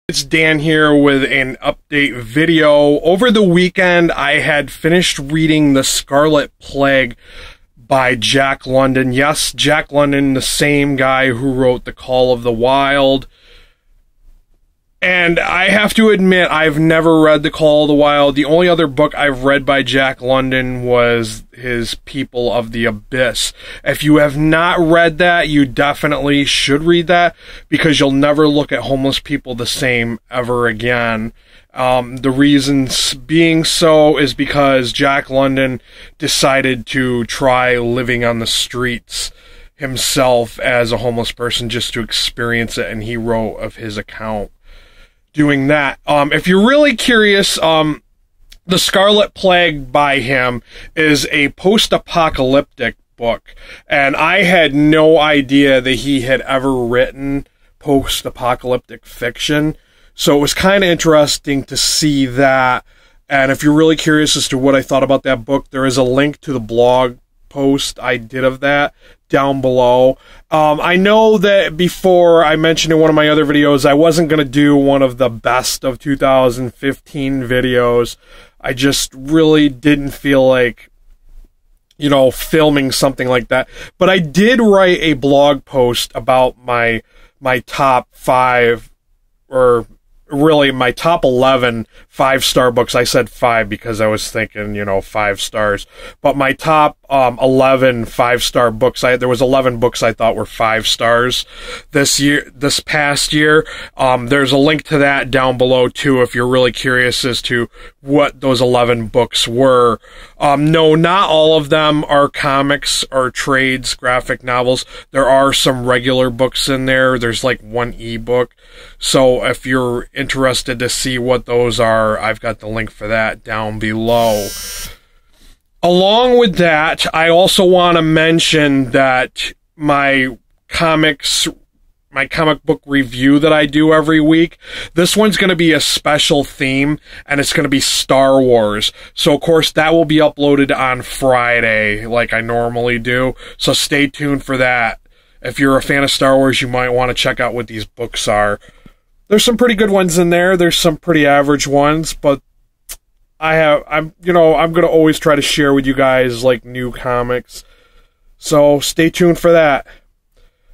It's Dan here with an update video. Over the weekend, I had finished reading The Scarlet Plague by Jack London. Yes, Jack London, the same guy who wrote The Call of the Wild. And I have to admit, I've never read The Call of the Wild. The only other book I've read by Jack London was his People of the Abyss. If you have not read that, you definitely should read that, because you'll never look at homeless people the same ever again. The reasons being so is because Jack London decided to try living on the streets himself as a homeless person just to experience it, and he wrote of his account doing that. If you're really curious, The Scarlet Plague by him is a post-apocalyptic book, and I had no idea that he had ever written post-apocalyptic fiction, so it was kind of interesting to see that. And if you're really curious as to what I thought about that book, there is a link to the blog post I did of that down below. I know that before I mentioned in one of my other videos, I wasn't going to do one of the best of 2015 videos. I just really didn't feel like, you know, filming something like that. But I did write a blog post about my top 5, or really my top 11 5-star books. I said 5 because I was thinking, you know, 5 stars. But my top 11 5-star books, there was 11 books I thought were 5 stars this past year. There's a link to that down below too, if you're really curious as to what those 11 books were. No, not all of them are comics or trades, graphic novels. There are some regular books in there. There's like one ebook. So if you're interested to see what those are, I've got the link for that down below. Along with that, I also want to mention that my comic book review that I do every week, this one's going to be a special theme, and it's going to be Star Wars. So, of course, that will be uploaded on Friday, like I normally do. So stay tuned for that. If you're a fan of Star Wars, you might want to check out what these books are. There's some pretty good ones in there. There's some pretty average ones, but I'm going to always try to share with you guys, like, new comics. So stay tuned for that.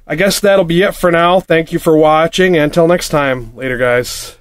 I guess that'll be it for now. Thank you for watching, and until next time. Later, guys.